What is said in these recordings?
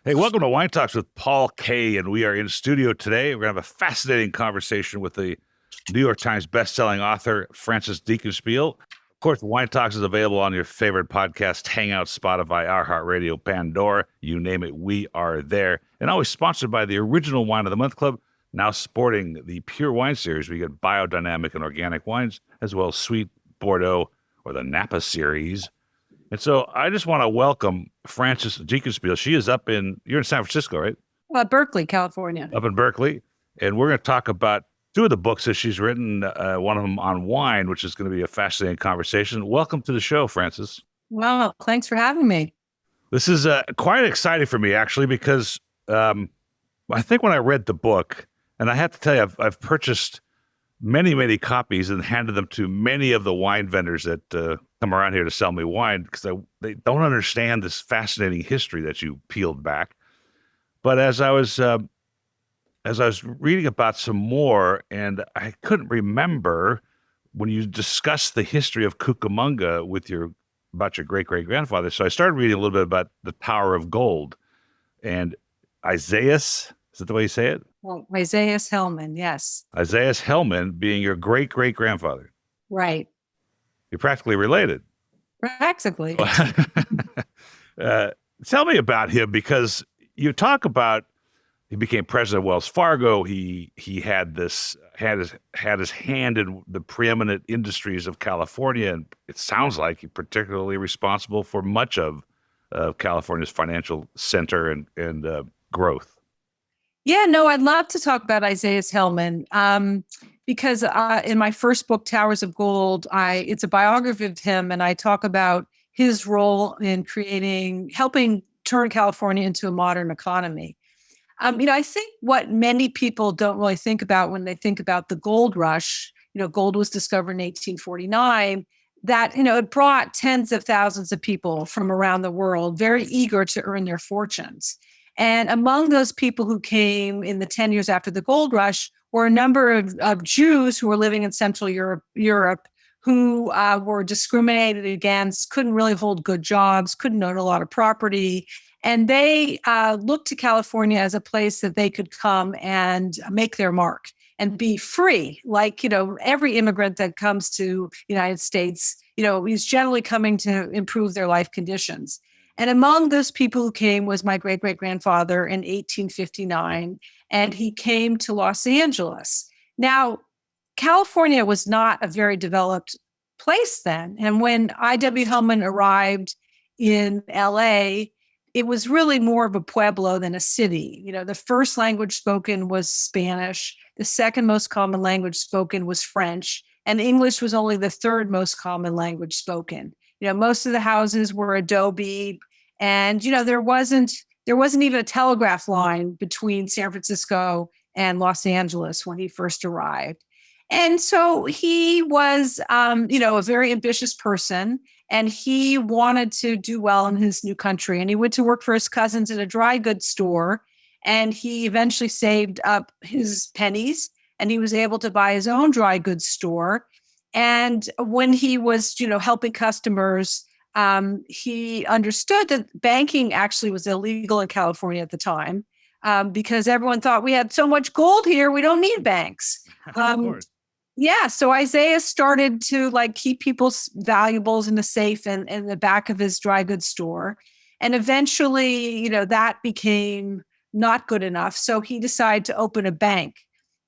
Hey, welcome to Wine Talks with Paul Kay, and we are in studio today. We're going to have a fascinating conversation with the New York Times bestselling author, Francis Dinkelspiel. Of course, Wine Talks is available on your favorite podcast, Hangout, Spotify, iHeartRadio, Pandora, you name it, we are there. And always sponsored by the Original Wine of the Month Club, now sporting the Pure Wine Series. We get biodynamic and organic wines, as well as sweet Bordeaux or the Napa Series. And so I just want to welcome Frances Dinkelspiel. She is you're in San Francisco, right? Berkeley, California. Up in Berkeley. And we're going to talk about two of the books that she's written, one of them on wine, which is going to be a fascinating conversation. Welcome to the show, Frances. Well, thanks for having me. This is quite exciting for me, actually, because I think when I read the book, and I have to tell you, I've purchased many, many copies and handed them to many of the wine vendors that come around here to sell me wine because they don't understand this fascinating history that you peeled back. But as I was reading about some more, and I couldn't remember when you discussed the history of Cucamonga about your great great grandfather. So I started reading a little bit about the Tower of Gold and Isaias. Is that the way you say it? Well, Isaias Hellman, yes. Isaias Hellman being your great great grandfather. Right. You're practically related. Practically. Tell me about him, because you talk about he became president of Wells Fargo. He had his hand in the preeminent industries of California, and it sounds like he's particularly responsible for much of California's financial center and growth. Yeah, no, I'd love to talk about Isaias Hellman because in my first book, Towers of Gold, it's a biography of him, and I talk about his role in helping turn California into a modern economy. I think what many people don't really think about when they think about the gold rush, gold was discovered in 1849, that, it brought tens of thousands of people from around the world very eager to earn their fortunes. And among those people who came in the 10 years after the gold rush were a number of Jews who were living in Central Europe who were discriminated against, couldn't really hold good jobs, couldn't own a lot of property. And they looked to California as a place that they could come and make their mark and be free. Like, every immigrant that comes to the United States, is generally coming to improve their life conditions. And among those people who came was my great-great-grandfather in 1859, and he came to Los Angeles. Now, California was not a very developed place then. And when I.W. Hellman arrived in LA, it was really more of a pueblo than a city. The first language spoken was Spanish. The second most common language spoken was French. And English was only the third most common language spoken. Most of the houses were adobe. And, there wasn't even a telegraph line between San Francisco and Los Angeles when he first arrived. And so he was, a very ambitious person, and he wanted to do well in his new country. And he went to work for his cousins at a dry goods store, and he eventually saved up his pennies, and he was able to buy his own dry goods store. And when he was, helping customers, he understood that banking actually was illegal in California at the time because everyone thought we had so much gold here, we don't need banks. Yeah, so Isaiah started to keep people's valuables in the safe and in the back of his dry goods store. And eventually, that became not good enough. So he decided to open a bank.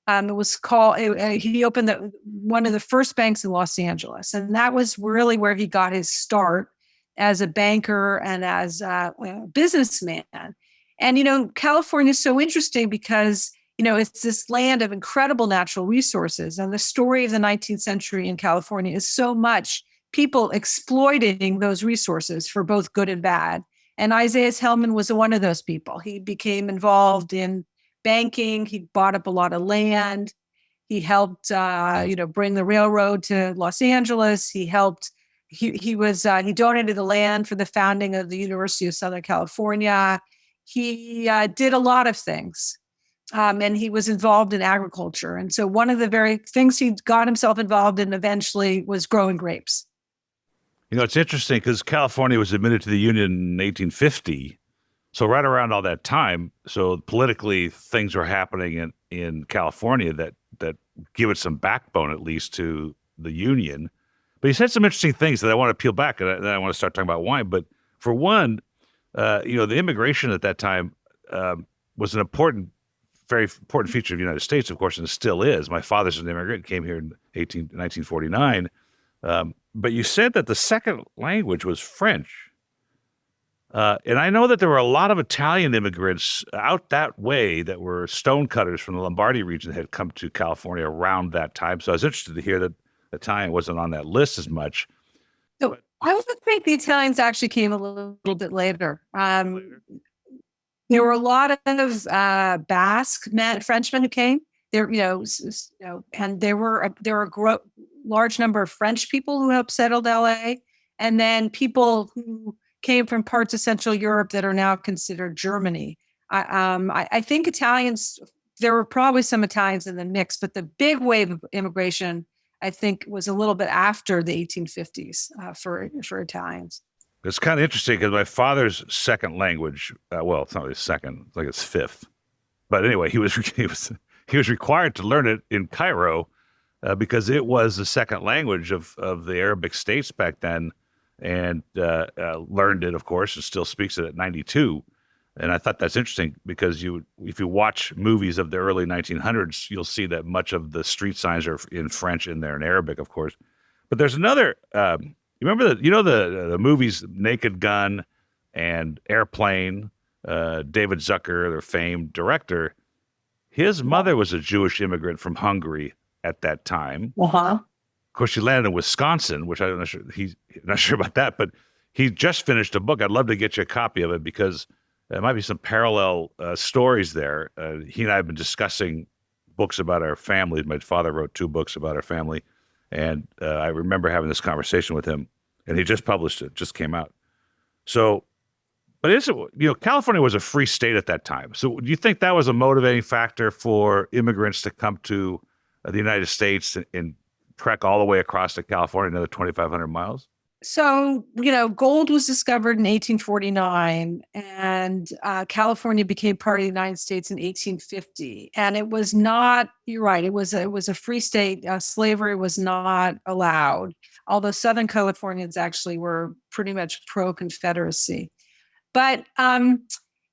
He opened one of the first banks in Los Angeles. And that was really where he got his start as a banker and as a businessman. And, California is so interesting because, it's this land of incredible natural resources. And the story of the 19th century in California is so much people exploiting those resources for both good and bad. And Isaias Hellman was one of those people. He became involved in banking. He bought up a lot of land. He helped, bring the railroad to Los Angeles. He donated the land for the founding of the University of Southern California. He did a lot of things. And he was involved in agriculture. And so one of the very things he got himself involved in eventually was growing grapes. It's interesting because California was admitted to the Union in 1850. So right around all that time, so politically things were happening in California that give it some backbone, at least, to the Union. But he said some interesting things that I want to peel back, and then I want to start talking about wine. But for one, the immigration at that time was an important, very important feature of the United States, of course, and it still is. My father's an immigrant, came here in 1949. But you said that the second language was French. And I know that there were a lot of Italian immigrants out that way that were stonecutters from the Lombardy region that had come to California around that time. So I was interested to hear that Italian wasn't on that list as much. So I would think the Italians actually came a little bit later. There were a lot of Basque Frenchmen who came there, and there were a large number of French people who helped settle LA, and then people who came from parts of Central Europe that are now considered Germany. I think Italians, there were probably some Italians in the mix, but the big wave of immigration, I think, was a little bit after the 1850s for Italians. It's kind of interesting because my father's second language, well, it's not really second, it's like his fifth. But anyway, he was required to learn it in Cairo because it was the second language of the Arabic states back then, and learned it, of course, and still speaks it at 92. And I thought that's interesting because if you watch movies of the early 1900s, you'll see that much of the street signs are in French in there, in Arabic, of course. But there's another. You remember the movies Naked Gun and Airplane? David Zucker, their famed director, his mother was a Jewish immigrant from Hungary at that time. Uh-huh. Of course, she landed in Wisconsin, which I'm not sure he's not sure about that, but he just finished a book. I'd love to get you a copy of it because there might be some parallel stories there. He and I have been discussing books about our family. My father wrote 2 books about our family, and I remember having this conversation with him, and he just published it, just came out. So, but California was a free state at that time. So do you think that was a motivating factor for immigrants to come to the United States and trek all the way across to California, another 2,500 miles? So, gold was discovered in 1849, and California became part of the United States in 1850. And it was not, you're right, it was a free state. Slavery was not allowed, although Southern Californians actually were pretty much pro-Confederacy. But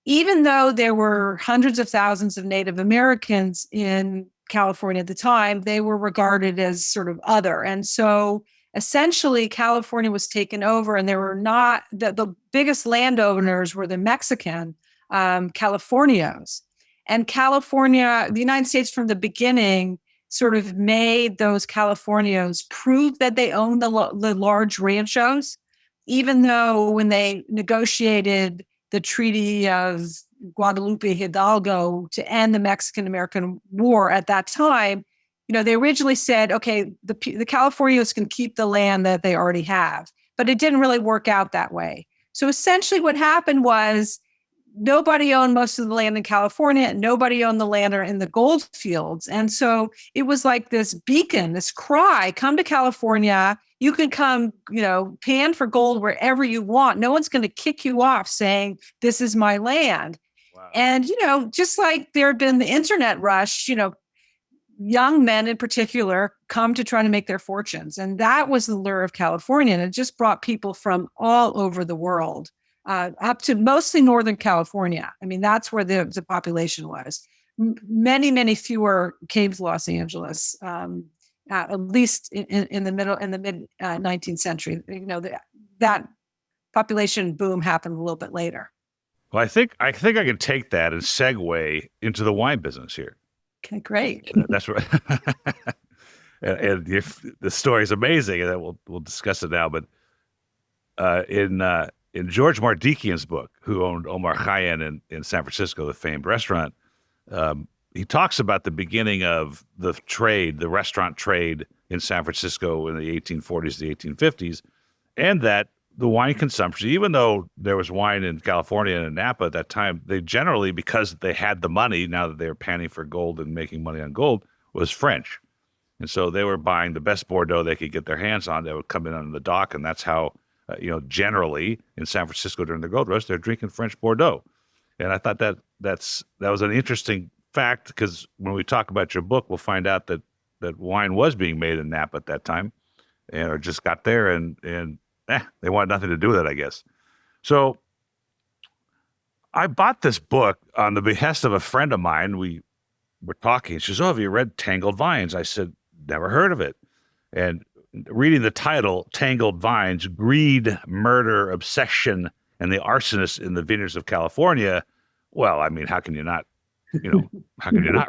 even though there were hundreds of thousands of Native Americans in California at the time, they were regarded as sort of other. And so essentially California was taken over, and there were not, the biggest landowners were the Mexican Californios. And California, the United States from the beginning sort of made those Californios prove that they owned the large ranchos, even though when they negotiated the Treaty of Guadalupe Hidalgo to end the Mexican-American War at that time, they originally said, okay, the Californios can keep the land that they already have, but it didn't really work out that way. So essentially what happened was nobody owned most of the land in California, and nobody owned the land in the gold fields. And so it was like this beacon, this cry, come to California. You can come, pan for gold wherever you want. No one's going to kick you off saying, this is my land. Wow. And, just like there had been the internet rush, young men in particular come to try to make their fortunes. And that was the lure of California. And it just brought people from all over the world, up to mostly Northern California. I mean, that's where the population was. Many, many fewer came to Los Angeles, at least in the mid 19th century. That population boom happened a little bit later. Well, I think I can take that and segue into the wine business here. Okay, great. That's right. and the story is amazing, and we'll discuss it now. But in George Mardikian's book, who owned Omar Khayyam in San Francisco, the famed restaurant, he talks about the beginning of the restaurant trade in San Francisco in the 1840s, the 1850s, and that the wine consumption, even though there was wine in California and in Napa at that time, they generally, because they had the money, now that they were panning for gold and making money on gold, was French. And so they were buying the best Bordeaux they could get their hands on. They would come in on the dock, and that's how, generally in San Francisco during the gold rush, they're drinking French Bordeaux. And I thought that was an interesting fact, because when we talk about your book, we'll find out that wine was being made in Napa at that time, or just got there, and they wanted nothing to do with it, I guess. So I bought this book on the behest of a friend of mine. We were talking. She says, "Oh, have you read Tangled Vines?" I said, "Never heard of it." And reading the title, Tangled Vines, Greed, Murder, Obsession, and the Arsonist in the Vineyards of California. Well, I mean, how can you not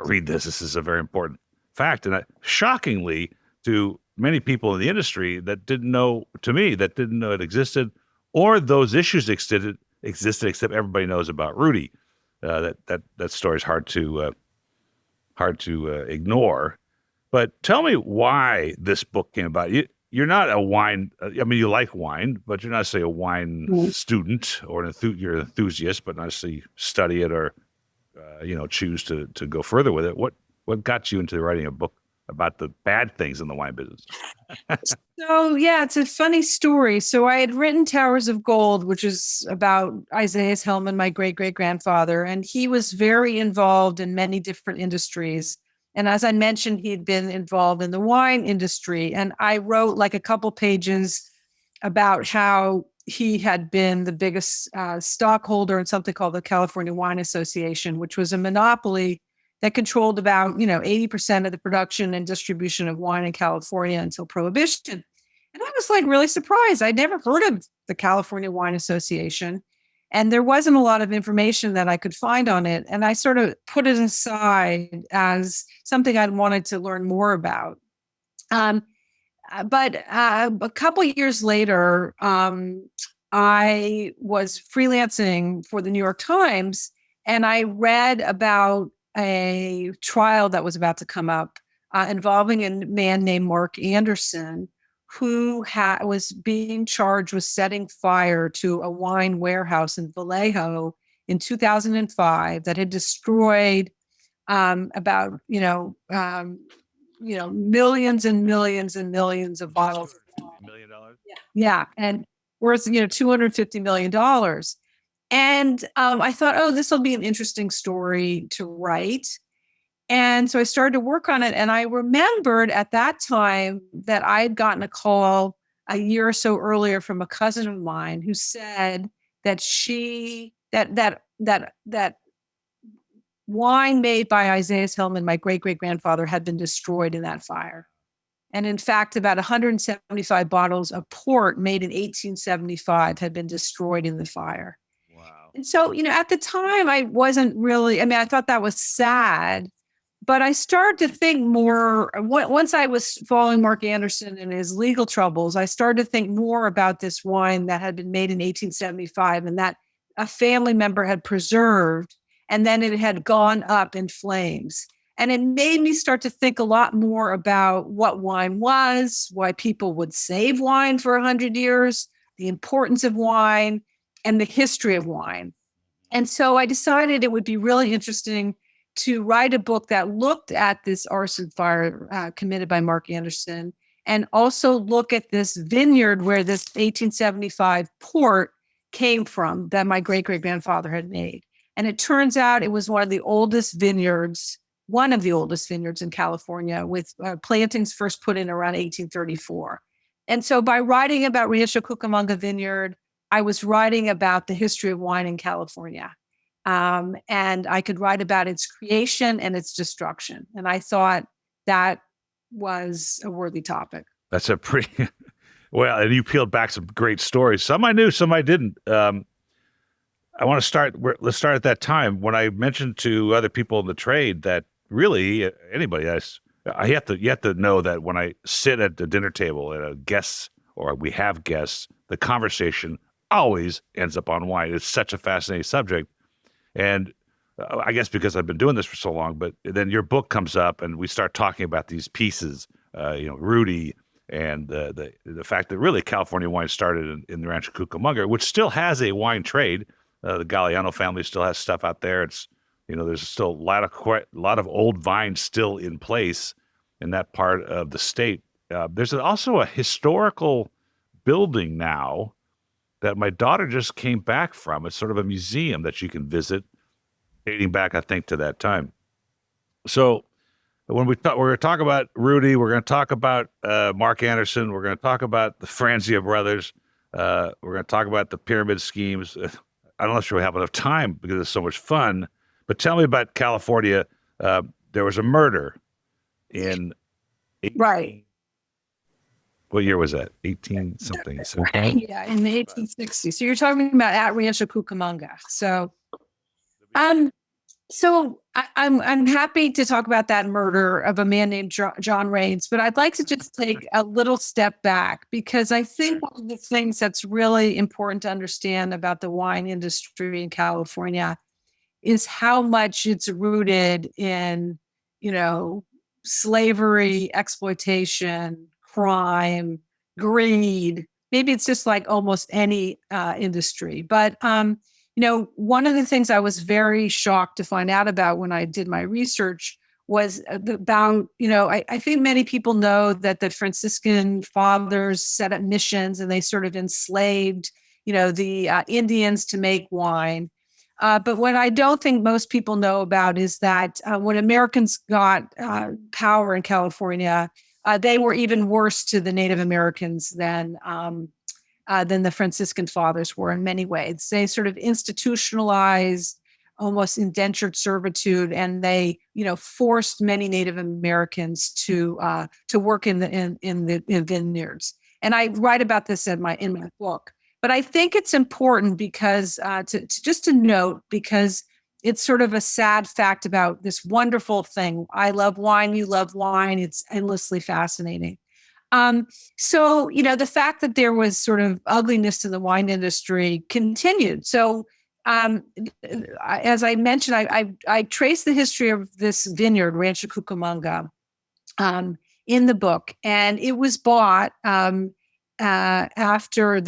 read this? This is a very important fact. And shockingly, to many people in the industry that didn't know it existed, or those issues existed, except everybody knows about Rudy. That story is hard to ignore. But tell me why this book came about. You're not a wine. I mean, you like wine, but you're not, say, a wine student, or you're an enthusiast, but not necessarily study it or choose to go further with it. What got you into writing a book about the bad things in the wine business? So, yeah, it's a funny story. So I had written Towers of Gold, which is about Isaias Hellman, my great-great-grandfather, and he was very involved in many different industries. And as I mentioned, he'd been involved in the wine industry. And I wrote like a couple pages about how he had been the biggest stockholder in something called the California Wine Association, which was a monopoly that controlled about 80% of the production and distribution of wine in California until Prohibition. And I was like really surprised. I'd never heard of the California Wine Association, and there wasn't a lot of information that I could find on it. And I sort of put it aside as something I'd wanted to learn more about. But a couple of years later, I was freelancing for the New York Times, and I read about a trial that was about to come up involving a man named Mark Anderson, who was being charged with setting fire to a wine warehouse in Vallejo in 2005 that had destroyed about millions and millions and millions of bottles. $1 million? Yeah, and worth $250 million. And I thought, oh, this will be an interesting story to write. And so I started to work on it. And I remembered at that time that I had gotten a call a year or so earlier from a cousin of mine who said that that wine made by Isaias Hellman, my great-great-grandfather, had been destroyed in that fire. And in fact, about 175 bottles of port made in 1875 had been destroyed in the fire. Wow. And so, at the time, I wasn't really, I thought that was sad, but I started to think more. Once I was following Mark Anderson and his legal troubles, I started to think more about this wine that had been made in 1875 and that a family member had preserved, and then it had gone up in flames. And it made me start to think a lot more about what wine was, why people would save wine for 100 years, the importance of wine, and the history of wine. And so I decided it would be really interesting to write a book that looked at this arson fire committed by Mark Anderson, and also look at this vineyard where this 1875 port came from that my great-great-grandfather had made. And it turns out it was one of the oldest vineyards in California, with plantings first put in around 1834. And so by writing about Rancho Cucamonga Vineyard, I was writing about the history of wine in California. And I could write about its creation and its destruction. And I thought that was a worthy topic. That's a pretty, well, and you peeled back some great stories. Some I knew, some I didn't. Let's start at that time when I mentioned to other people in the trade that really anybody, you have to know that when I sit at the dinner table at a guest, or we have guests, the conversation always ends up on wine. It's such a fascinating subject. And I guess because I've been doing this for so long, but then your book comes up and we start talking about these pieces, Rudy, and the fact that really California wine started in the Rancho Cucamonga, which still has a wine trade. The Galliano family still has stuff out there. It's, there's still a lot of old vines still in place in that part of the state. There's also a historical building now that my daughter just came back from. It's sort of a museum that you can visit dating back, I think, to that time. So when we're going to talk about Rudy, we're going to talk about Mark Anderson, we're going to talk about the Franzia brothers, we're going to talk about the pyramid schemes. I don't know if we have enough time because it's so much fun, but tell me about California. There was a murder in Right. What year was that? 18 something. So. Yeah, in the 1860s. So you're talking about at Rancho Cucamonga. I'm happy to talk about that murder of a man named John Raines, but I'd like to just take a little step back because I think one of the things that's really important to understand about the wine industry in California is how much it's rooted in, slavery, exploitation, crime, greed. Maybe it's just like almost any industry. But, one of the things I was very shocked to find out about when I did my research was about, I think many people know that the Franciscan fathers set up missions and they sort of enslaved, the Indians to make wine. But what I don't think most people know about is that when Americans got power in California, they were even worse to the Native Americans than the Franciscan fathers were in many ways. They sort of institutionalized almost indentured servitude, and they, forced many Native Americans to work in the vineyards. And I write about this in my book. But I think it's important because to note, because it's sort of a sad fact about this wonderful thing. I love wine. You love wine. It's endlessly fascinating. So, the fact that there was sort of ugliness to the wine industry continued. So, as I mentioned, I traced the history of this vineyard, Rancho Cucamonga, in the book, and it was bought after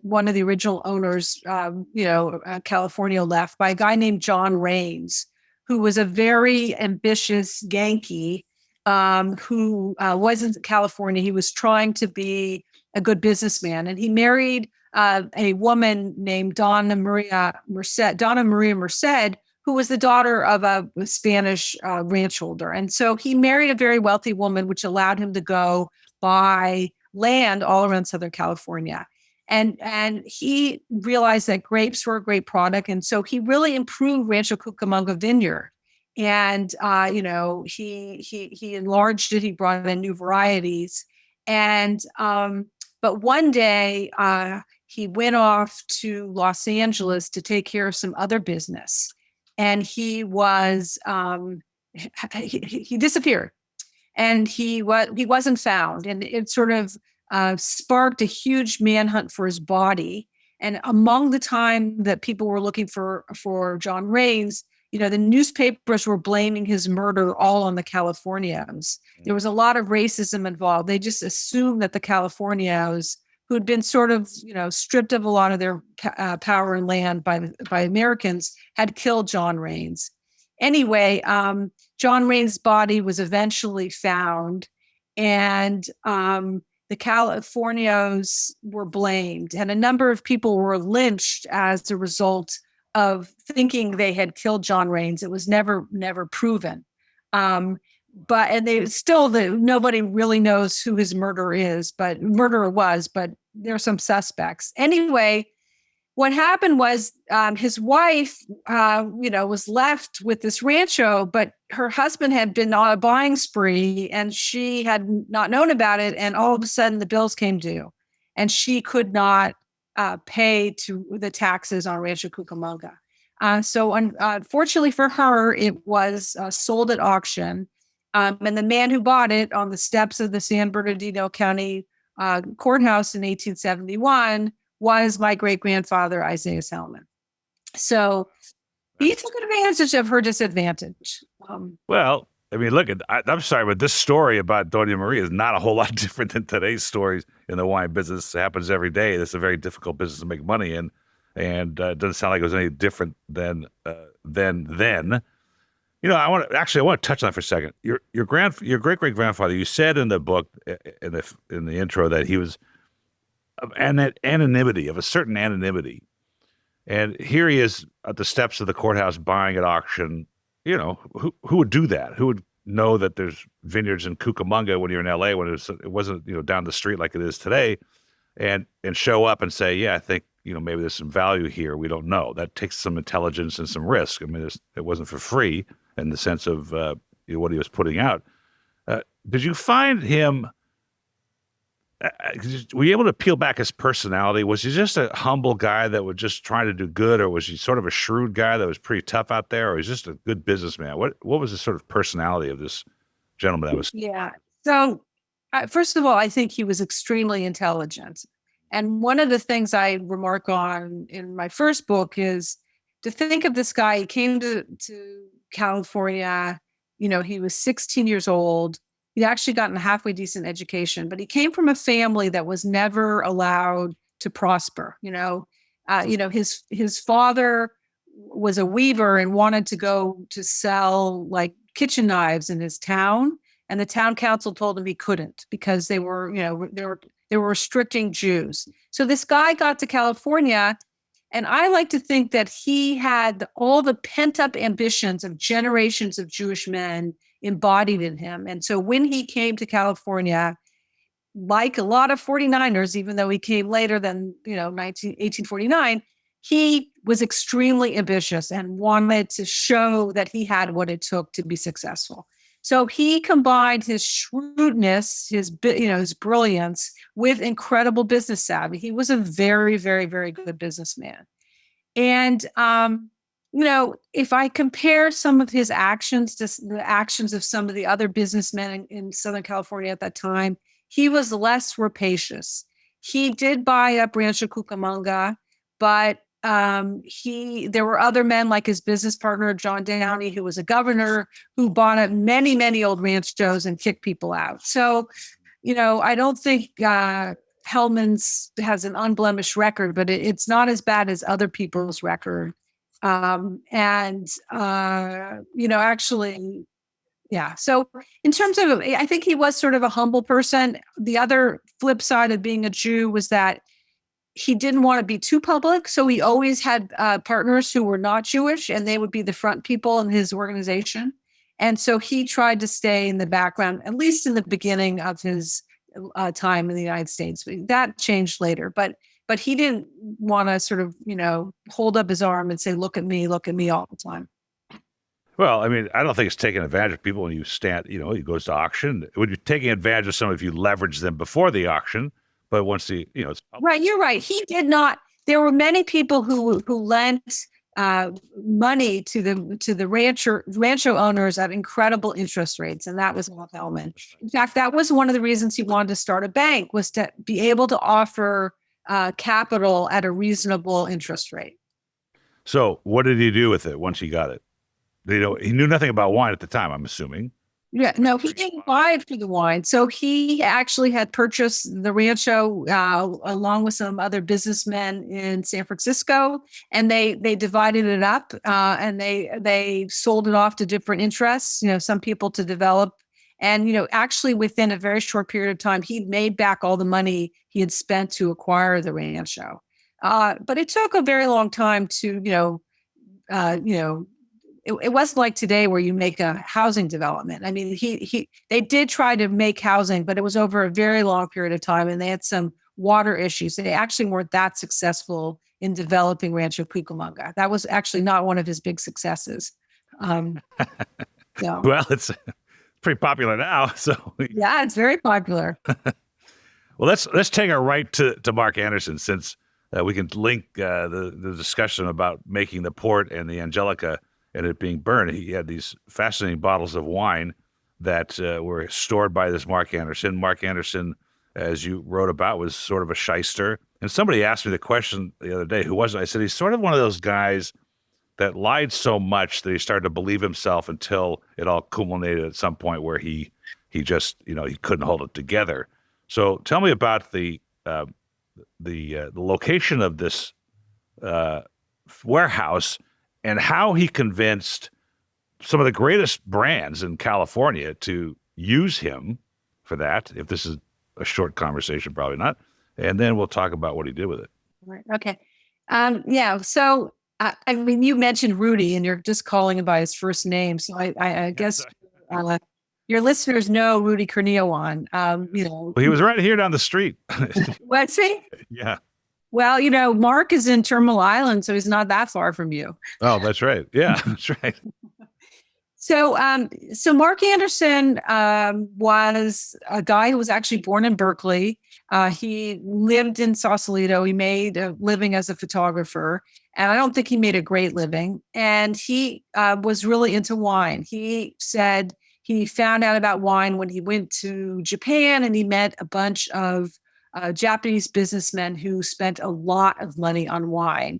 one of the original owners, California left, by a guy named John Raines, who was a very ambitious Yankee who wasn't in California. He was trying to be a good businessman, and he married a woman named Donna Maria Merced, who was the daughter of a Spanish ranch holder. And so he married a very wealthy woman, which allowed him to go buy land all around Southern California. And he realized that grapes were a great product. And so he really improved Rancho Cucamonga vineyard. And, he enlarged it. He brought in new varieties. And, but one day he went off to Los Angeles to take care of some other business. And he was, he disappeared. And he wasn't found, and it sort of sparked a huge manhunt for his body. And among the time that people were looking for John Raines, the newspapers were blaming his murder all on the Californios. There was a lot of racism involved. They just assumed that the Californios, who had been sort of stripped of a lot of their power and land by Americans, had killed John Raines. Anyway, John Raines' body was eventually found, and the Californios were blamed, and a number of people were lynched as a result of thinking they had killed John Raines. It was never proven. But nobody really knows who his murderer was, but there are some suspects. Anyway, what happened was his wife, was left with this rancho, but her husband had been on a buying spree and she had not known about it. And all of a sudden the bills came due and she could not pay to the taxes on Rancho Cucamonga. So unfortunately for her, it was sold at auction. And the man who bought it on the steps of the San Bernardino County courthouse in 1871 was my great-grandfather, Isaias Hellman. So he took advantage of her disadvantage. Well, I mean, look, I'm sorry, but this story about Dona Maria is not a whole lot different than today's stories in the wine business. It happens every day. It's a very difficult business to make money in, and it doesn't sound like it was any different than then. I want to touch on that for a second. Your great-great-grandfather, you said in the book, in the intro, that he was of a certain anonymity. And here he is at the steps of the courthouse buying at auction. You know, who would do that? Who would know that there's vineyards in Cucamonga when you're in LA, when it wasn't, down the street like it is today, and show up and say, yeah, I think, maybe there's some value here. We don't know. That takes some intelligence and some risk. I mean, it wasn't for free in the sense of what he was putting out. Did you find him? Were you able to peel back his personality? Was he just a humble guy that would just try to do good, or was he sort of a shrewd guy that was pretty tough out there, or was he just a good businessman? What was the sort of personality of this gentleman that was? Yeah. So, first of all, I think he was extremely intelligent. And one of the things I remark on in my first book is to think of this guy. He came to California, he was 16 years old. He'd actually gotten a halfway decent education, but he came from a family that was never allowed to prosper. His father was a weaver and wanted to go to sell like kitchen knives in his town, and the town council told him he couldn't because they were restricting Jews. So this guy got to California, and I like to think that he had all the pent-up ambitions of generations of Jewish men embodied in him. And so when he came to California, like a lot of 49ers, even though he came later than 1849, he was extremely ambitious and wanted to show that he had what it took to be successful. So he combined his shrewdness, his brilliance, with incredible business savvy. He was a very, very, very good businessman. And if I compare some of his actions to the actions of some of the other businessmen in Southern California at that time, he was less rapacious. He did buy up Rancho Cucamonga, but there were other men like his business partner, John Downey, who was a governor, who bought up many, many old ranchos and kicked people out. So, I don't think Hellman's has an unblemished record, but it's not as bad as other people's record. Actually, yeah. So in terms of, I think he was sort of a humble person. The other flip side of being a Jew was that he didn't want to be too public. So he always had partners who were not Jewish, and they would be the front people in his organization. And so he tried to stay in the background, at least in the beginning of his time in the United States. That changed later, but he didn't want to sort of, hold up his arm and say, look at me all the time. Well, I mean, I don't think it's taking advantage of people when you stand, he goes to auction. When you're taking advantage of someone if you leverage them before the auction, but once it's right. You're right. He did not. There were many people who lent money to the rancho owners at incredible interest rates, and that was Hellman. In fact, that was one of the reasons he wanted to start a bank, was to be able to offer capital at a reasonable interest rate. So what did he do with it once he got it? He knew nothing about wine at the time, I'm assuming. Yeah, no, he didn't buy it for the wine. So he actually had purchased the rancho along with some other businessmen in San Francisco, and they divided it up and they sold it off to different interests. Some people to develop, and actually within a very short period of time, he made back all the money he had spent to acquire the rancho. But it took a very long time to It wasn't like today where you make a housing development. I mean, they did try to make housing, but it was over a very long period of time, and they had some water issues. They actually weren't that successful in developing Rancho Cucamonga. That was actually not one of his big successes. Well, it's pretty popular now. So yeah, it's very popular. Well, let's take a right to Mark Anderson, since we can link the discussion about making the port and the Angelica and it being burned. He had these fascinating bottles of wine that were stored by this Mark Anderson. Mark Anderson, as you wrote about, was sort of a shyster. And somebody asked me the question the other day, who was it? I said, he's sort of one of those guys that lied so much that he started to believe himself until it all culminated at some point where he just, he couldn't hold it together. So tell me about the location of this warehouse and how he convinced some of the greatest brands in California to use him for that. If this is a short conversation, probably not. And then we'll talk about what he did with it. Right. Okay. Yeah. So, I mean, you mentioned Rudy, and you're just calling him by his first name. So I guess Sorry. uh, your listeners know Rudy Kurniawan. Well, he was right here down the street. What's he? Yeah. Well, Mark is in Terminal Island, so he's not that far from you. Oh, that's right. Yeah, that's right. So Mark Anderson was a guy who was actually born in Berkeley. He lived in Sausalito. He made a living as a photographer, and I don't think he made a great living. And he was really into wine. He said he found out about wine when he went to Japan, and he met a bunch of Japanese businessmen who spent a lot of money on wine,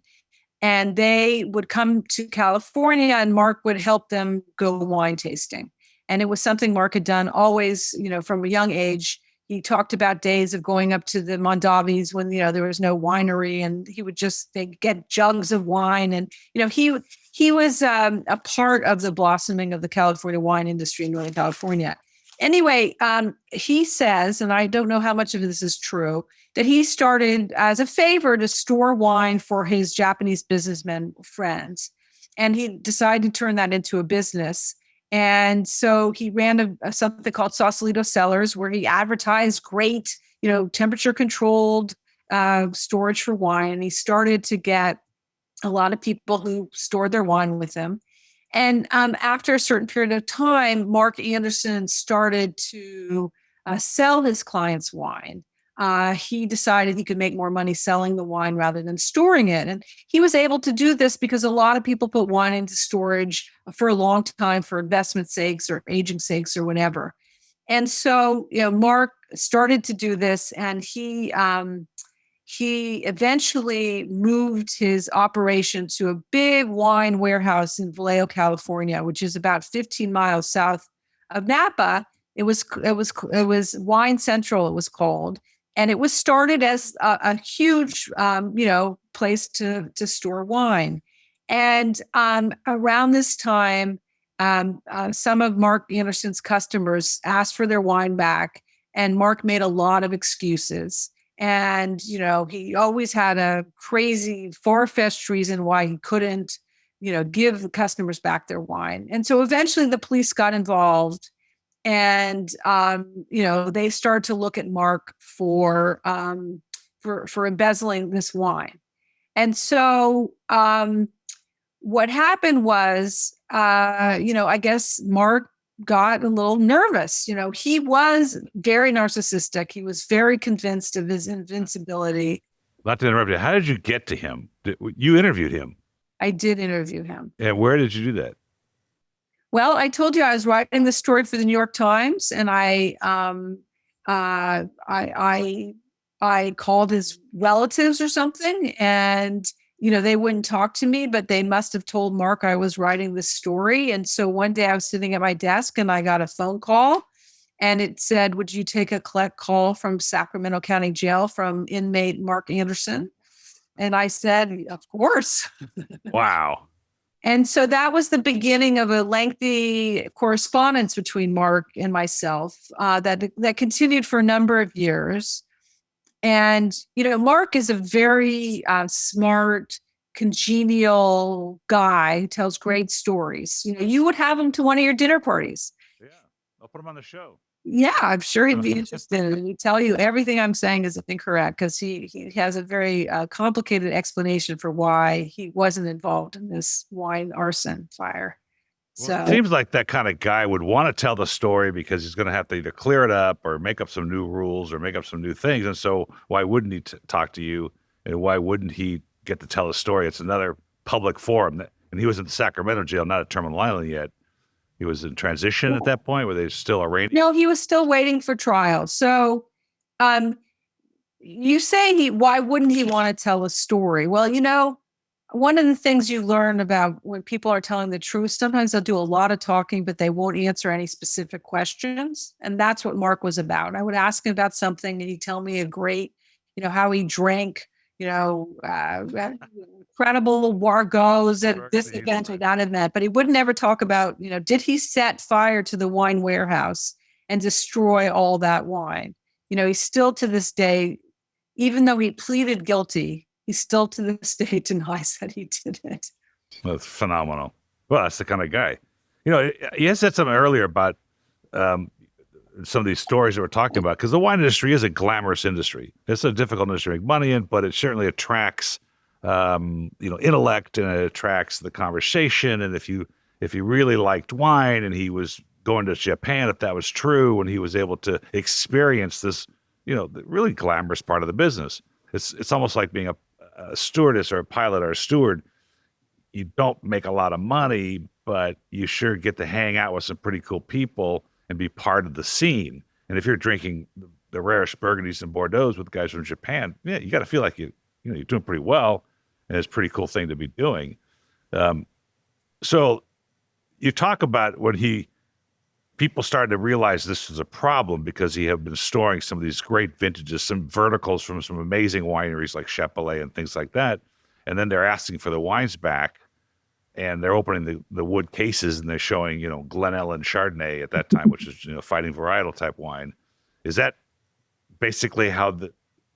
and they would come to California and Mark would help them go wine tasting. And it was something Mark had done always, from a young age. He talked about days of going up to the Mondavis when, there was no winery, and he would they get jugs of wine. And, he was a part of the blossoming of the California wine industry in Northern California. Anyway, he says, and I don't know how much of this is true, that he started as a favor to store wine for his Japanese businessmen friends. And he decided to turn that into a business. And so he ran something called Sausalito Cellars, where he advertised great, temperature controlled storage for wine. And he started to get a lot of people who stored their wine with him. And after a certain period of time, Mark Anderson started to sell his clients wine. He decided he could make more money selling the wine rather than storing it. And he was able to do this because a lot of people put wine into storage for a long time for investment sakes or aging sakes or whatever. And so, Mark started to do this, and he eventually moved his operation to a big wine warehouse in Vallejo, California, which is about 15 miles south of Napa. It was Wine Central, it was called, and it was started as a huge, place to store wine. And around this time, some of Mark Anderson's customers asked for their wine back, and Mark made a lot of excuses. And, he always had a crazy, far-fetched reason why he couldn't, give the customers back their wine. And so eventually the police got involved, and, they started to look at Mark for embezzling this wine. And so what happened was, I guess Mark got a little nervous. He was very narcissistic. He was very convinced of his invincibility. Not to interrupt you. How did you get to him? You interviewed him. I did interview him. And where did you do that? Well, I told you I was writing the story for the New York Times, and I called his relatives or something, and they wouldn't talk to me, but they must have told Mark I was writing this story. And so one day I was sitting at my desk and I got a phone call, and it said, "Would you take a collect call from Sacramento County Jail from inmate Mark Anderson?" And I said, "Of course." Wow. And so that was the beginning of a lengthy correspondence between Mark and myself that continued for a number of years. And, Mark is a very smart, congenial guy who tells great stories. You would have him to one of your dinner parties. Yeah, I'll put him on the show. Yeah, I'm sure he'd be interested. And he'd tell you everything I'm saying is incorrect, because he has a very complicated explanation for why he wasn't involved in this wine arson fire. Well, it seems like that kind of guy would want to tell the story because he's going to have to either clear it up or make up some new rules or make up some new things. And so why wouldn't he talk to you? And why wouldn't he get to tell the story? It's another public forum. And he was in the Sacramento jail, not at Terminal Island yet. He was in transition at that point. Were they still arraigned? No, he was still waiting for trial. So you say why wouldn't he want to tell a story? Well, one of the things you learn about when people are telling the truth, sometimes they'll do a lot of talking, but they won't answer any specific questions. And that's what Mark was about. I would ask him about something, and he'd tell me a great, how he drank, incredible Wargos at this event or that event. But he would never talk about, did he set fire to the wine warehouse and destroy all that wine? He's still to this day, even though he pleaded guilty, He still to this day denies that he did it. That's phenomenal. Well, that's the kind of guy. You had said something earlier about some of these stories that we're talking about, because the wine industry is a glamorous industry. It's a difficult industry to make money in, but it certainly attracts, intellect, and it attracts the conversation. And if you really liked wine, and he was going to Japan, if that was true, and he was able to experience this, the really glamorous part of the business. It's almost like being a stewardess or a pilot or a steward. You don't make a lot of money, but you sure get to hang out with some pretty cool people and be part of the scene. And if you're drinking the rarest Burgundies and Bordeaux's with guys from Japan, yeah, you got to feel like you're doing pretty well, and it's a pretty cool thing to be doing. So you talk about when people started to realize this was a problem, because he had been storing some of these great vintages, some verticals from some amazing wineries like Chapelet and things like that. And then they're asking for the wines back, and they're opening the wood cases, and they're showing, Glen Ellen Chardonnay at that time, which is, fighting varietal type wine. Is that basically how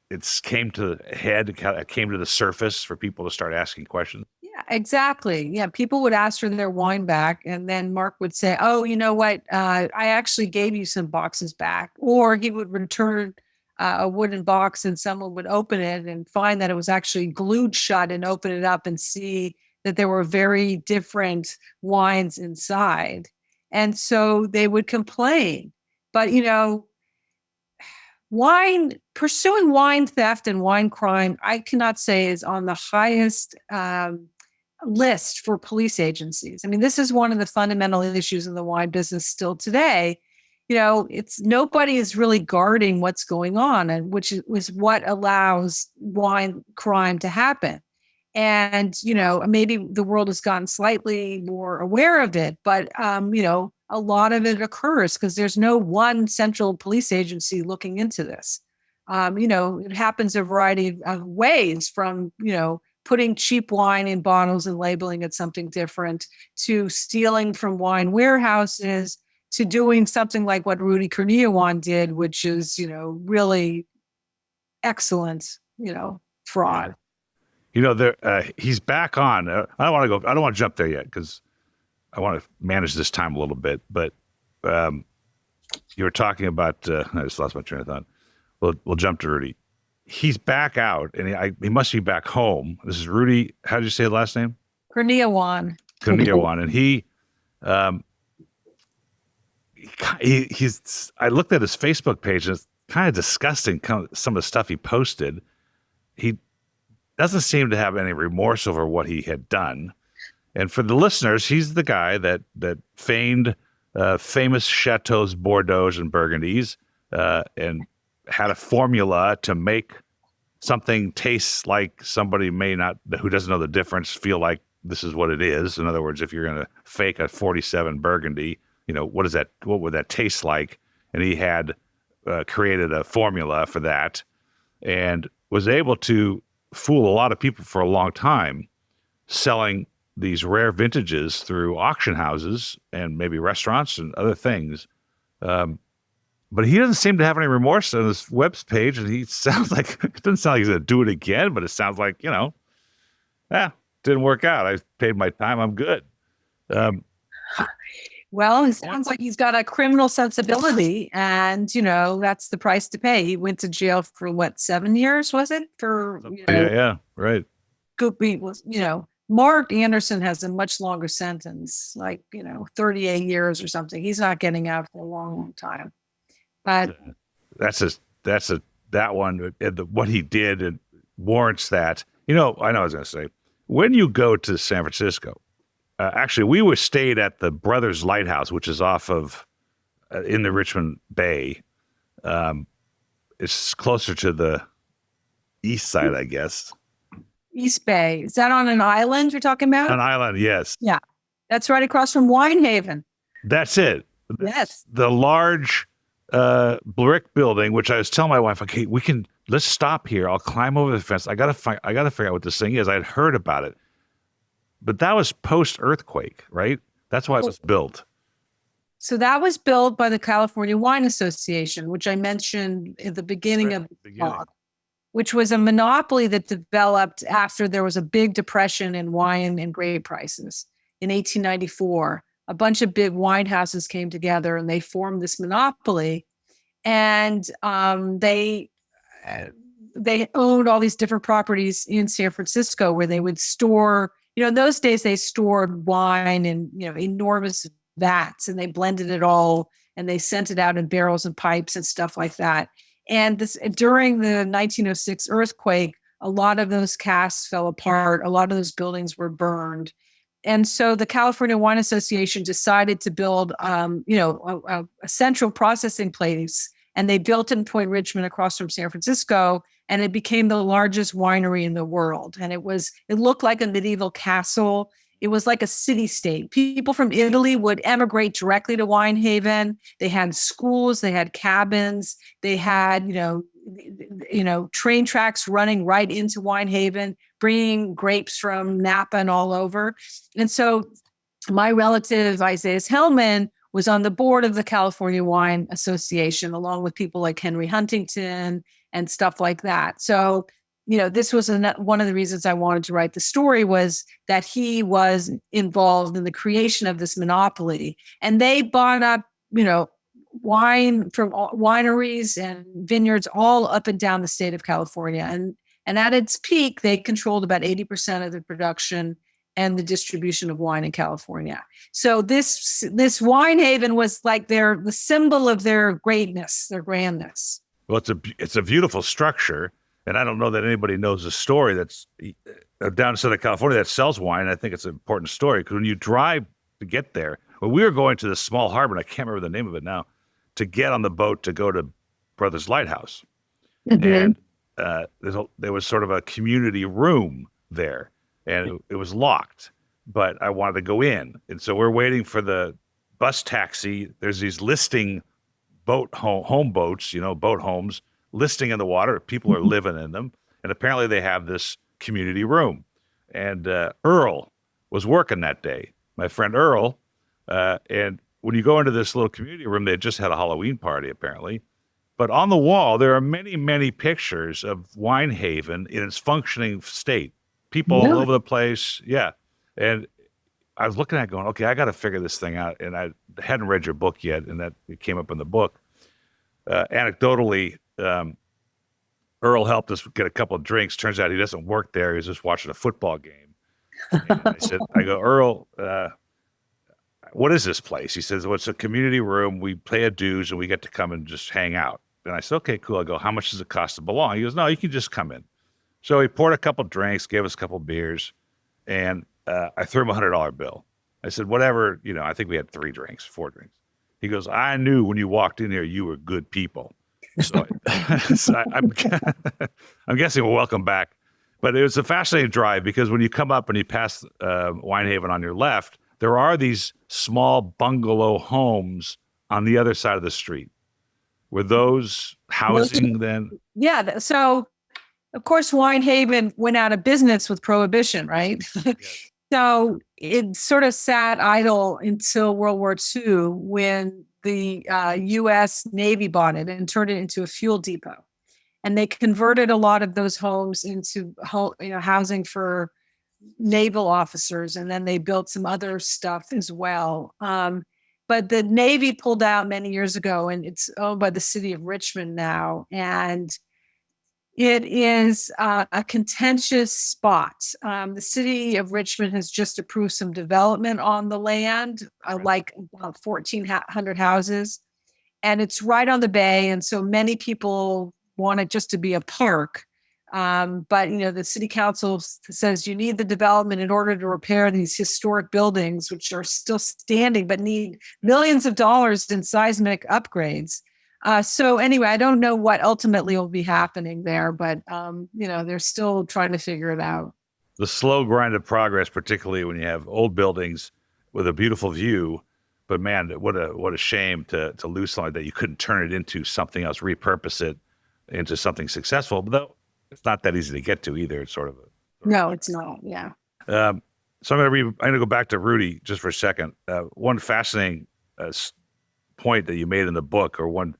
it came to the head, how it came to the surface for people to start asking questions? Yeah, exactly. Yeah, people would ask for their wine back, and then Mark would say, "Oh, you know what? I actually gave you some boxes back." Or he would return a wooden box, and someone would open it and find that it was actually glued shut, and open it up and see that there were very different wines inside. And so they would complain. But, pursuing wine theft and wine crime, I cannot say is on the highest list for police agencies. I mean, this is one of the fundamental issues in the wine business still today. It's nobody is really guarding what's going on, and which is what allows wine crime to happen. And, maybe the world has gotten slightly more aware of it, but, a lot of it occurs because there's no one central police agency looking into this. It happens a variety of ways, from, putting cheap wine in bottles and labeling it something different, to stealing from wine warehouses, to doing something like what Rudy Kurniawan did, which is, really excellent, fraud. He's back on. I don't want to jump there yet, because I want to manage this time a little bit. But you were talking about, I just lost my train of thought. We'll jump to Rudy. He's back out, and he must be back home. This is Rudy. How did you say the last name? Kurniawan. And he's. I looked at his Facebook page, and it's kind of disgusting. Some of the stuff he posted. He doesn't seem to have any remorse over what he had done. And for the listeners, he's the guy that feigned famous chateaus, Bordeaux, and Burgundies, and had a formula to make something taste like somebody who doesn't know the difference, feel like this is what it is. In other words, if you're going to fake a 47 Burgundy, what would that taste like? And he had created a formula for that, and was able to fool a lot of people for a long time, selling these rare vintages through auction houses and maybe restaurants and other things. But he doesn't seem to have any remorse on his web page, and it doesn't sound like he's going to do it again, but it sounds like, didn't work out. I paid my time. I'm good. Well, it sounds like he's got a criminal sensibility, and, that's the price to pay. He went to jail for 7 years, was it? Yeah, right. Goopy was, Mark Anderson has a much longer sentence, 38 years or something. He's not getting out for a long, long time. But that one, what he did, it warrants that. I know I was going to say, when you go to San Francisco, actually, we stayed at the Brothers Lighthouse, which is off of in the Richmond Bay. It's closer to the east side, I guess. East Bay. Is that on an island you're talking about? An island, yes. Yeah. That's right across from Winehaven. That's it. Yes. The large brick building, which I was telling my wife, okay, let's stop here. I'll climb over the fence. I gotta figure out what this thing is. I'd heard about it. But that was post-earthquake, right? That's why it was built. So that was built by the California Wine Association, which I mentioned at the beginning of the talk. which was a monopoly that developed after there was a big depression in wine and grape prices in 1894. A bunch of big wine houses came together and they formed this monopoly, and they owned all these different properties in San Francisco where they would store, in those days they stored wine in, enormous vats, and they blended it all and they sent it out in barrels and pipes and stuff like that. And during the 1906 earthquake, a lot of those casks fell apart. A lot of those buildings were burned. And so the California Wine Association decided to build, a central processing place. And they built in Point Richmond across from San Francisco, and it became the largest winery in the world. And it looked like a medieval castle. It was like a city-state. People from Italy would emigrate directly to Winehaven. They had schools, they had cabins, they had, train tracks running right into Winehaven, bringing grapes from Napa and all over. And so my relative, Isaias Hellman, was on the board of the California Wine Association, along with people like Henry Huntington and stuff like that. So, this was one of the reasons I wanted to write the story, was that he was involved in the creation of this monopoly. And they bought up, wine from wineries and vineyards all up and down the state of California. And at its peak, they controlled about 80% of the production and the distribution of wine in California. So this Winehaven was like the symbol of their greatness, their grandness. Well, it's a beautiful structure, and I don't know that anybody knows the story that's down in Southern California that sells wine. I think it's an important story because when you drive to get there, we were going to this small harbor, and I can't remember the name of it now, to get on the boat to go to Brothers Lighthouse. Mm-hmm. And there was sort of a community room there, and it was locked, but I wanted to go in. And so we're waiting for the bus taxi. There's these listing home boats, boat homes, listing in the water. People are living in them. And apparently they have this community room. And Earl was working that day, my friend Earl. And when you go into this little community room, they just had a Halloween party, apparently. But on the wall, there are many, many pictures of Winehaven in its functioning state. People all over the place. Yeah. And I was looking at it going, okay, I got to figure this thing out. And I hadn't read your book yet, and that it came up in the book. Anecdotally, Earl helped us get a couple of drinks. Turns out he doesn't work there. He's just watching a football game. And I go, Earl, what is this place? He says, well, it's a community room. We pay a dues and we get to come and just hang out. And I said, okay, cool. I go, how much does it cost to belong? He goes, no, you can just come in. So he poured a couple of drinks, gave us a couple of beers, and I threw him a $100 bill. I said, whatever, I think we had 4 drinks. He goes, I knew when you walked in here, you were good people. So, I'm guessing we'll welcome back. But it was a fascinating drive because when you come up and you pass Winehaven on your left, there are these small bungalow homes on the other side of the street. Were those housing then? Yeah. So, of course, Winehaven went out of business with Prohibition, right? Yes. So it sort of sat idle until World War II when the U.S. Navy bought it and turned it into a fuel depot. And they converted a lot of those homes into housing for naval officers. And then they built some other stuff as well. But the Navy pulled out many years ago, and it's owned by the city of Richmond now. And it is a contentious spot. The city of Richmond has just approved some development on the land, like about 1,400 houses. And it's right on the bay. And so many people want it just to be a park. But, the city council says you need the development in order to repair these historic buildings, which are still standing, but need millions of dollars in seismic upgrades. So anyway, I don't know what ultimately will be happening there, but, they're still trying to figure it out. The slow grind of progress, particularly when you have old buildings with a beautiful view, but man, what a shame to lose something like that. You couldn't turn it into something else, repurpose it into something successful, though it's not that easy to get to either. It's sort of no, it's not. Yeah. So I'm going to go back to Rudy just for a second. One fascinating point that you made in the book, or one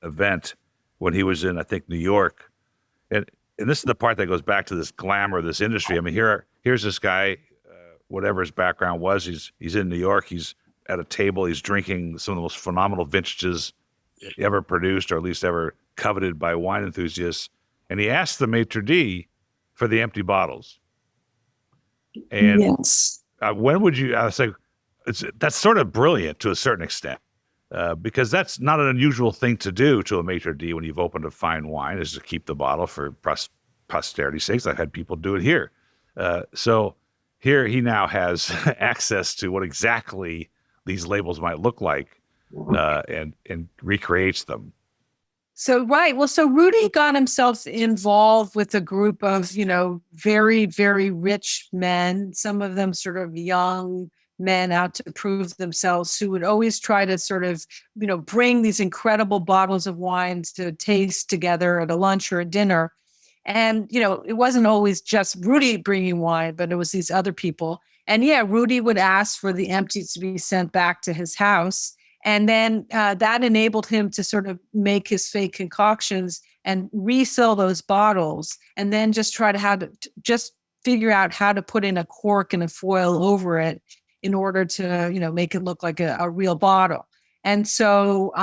event when he was in, I think, New York. And and this is the part that goes back to this glamour of this industry. I mean, here's this guy, whatever his background was, he's in New York, he's at a table, he's drinking some of the most phenomenal vintages ever produced, or at least ever coveted by wine enthusiasts. And he asked the maitre d' for the empty bottles. And Yes. when would you? I was like, that's sort of brilliant to a certain extent, because that's not an unusual thing to do to a maitre d' when you've opened a fine wine, is to keep the bottle for posterity's sakes. I've had people do it here. So here he now has access to what exactly these labels might look like, and recreates them. So, right. Well, so Rudy got himself involved with a group of, very, very rich men, some of them sort of young men out to prove themselves, who would always try to sort of, bring these incredible bottles of wines to taste together at a lunch or a dinner. And, it wasn't always just Rudy bringing wine, but it was these other people. And yeah, Rudy would ask for the empties to be sent back to his house. And then that enabled him to sort of make his fake concoctions and resell those bottles, and then just try to just figure out how to put in a cork and a foil over it in order to, make it look like a real bottle. And so,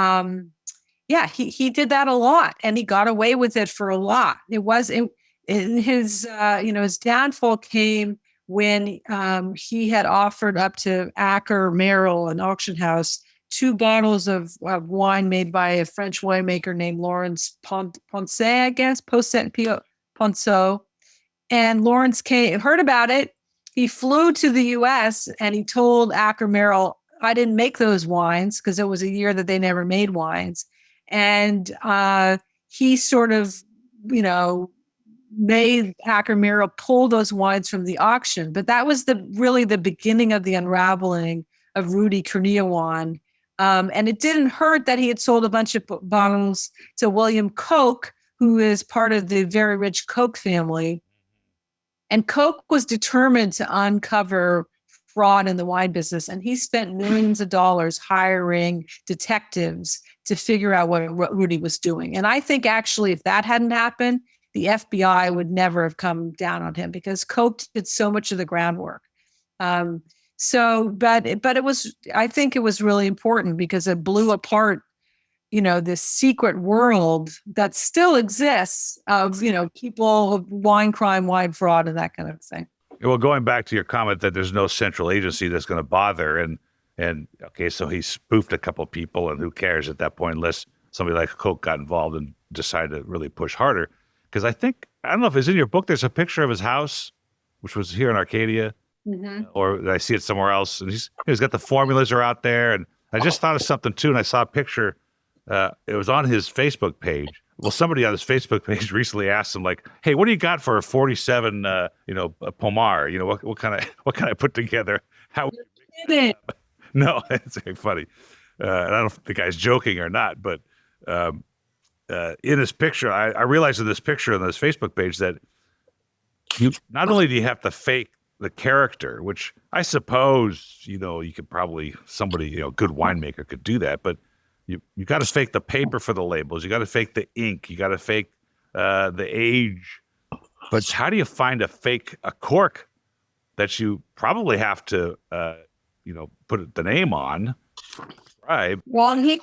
he did that a lot, and he got away with it for a lot. His downfall came when he had offered up to Acker Merrill, an auction house, 2 bottles of wine made by a French winemaker named Lawrence Ponce, I guess, Ponceau. And Lawrence heard about it. He flew to the U.S. and he told Acker Merrill, I didn't make those wines, because it was a year that they never made wines. And he sort of, made Acker Merrill pull those wines from the auction. But that was really the beginning of the unraveling of Rudy Kurniawan. And it didn't hurt that he had sold a bunch of bottles to William Koch, who is part of the very rich Koch family. And Koch was determined to uncover fraud in the wine business. And he spent millions of dollars hiring detectives to figure out what Rudy was doing. And I think actually, if that hadn't happened, the FBI would never have come down on him, because Koch did so much of the groundwork. But it was, I think it was really important, because it blew apart, this secret world that still exists of, people, wine crime, wine fraud, and that kind of thing. Well, going back to your comment that there's no central agency that's going to bother, and okay, so he spoofed a couple of people, and who cares at that point, unless somebody like Koch got involved and decided to really push harder. Because I don't know if it's in your book, there's a picture of his house, which was here in Arcadia. Mm-hmm. Or did I see it somewhere else? And he's got the formulas are out there. And I just thought of something too. And I saw a picture. It was on his Facebook page. Well, somebody on his Facebook page recently asked him, like, "Hey, what do you got for a 47, a Pomar? What can I put together? How?" No, it's very funny. And I don't know if the guy's joking or not, but in his picture, I realized in this picture on this Facebook page that not only do you have to fake the character, which I suppose, you could probably, somebody, good winemaker could do that, but you got to fake the paper for the labels. You got to fake the ink. You got to fake the age. But how do you find a cork that you probably have to, put the name on, right? Well, he'd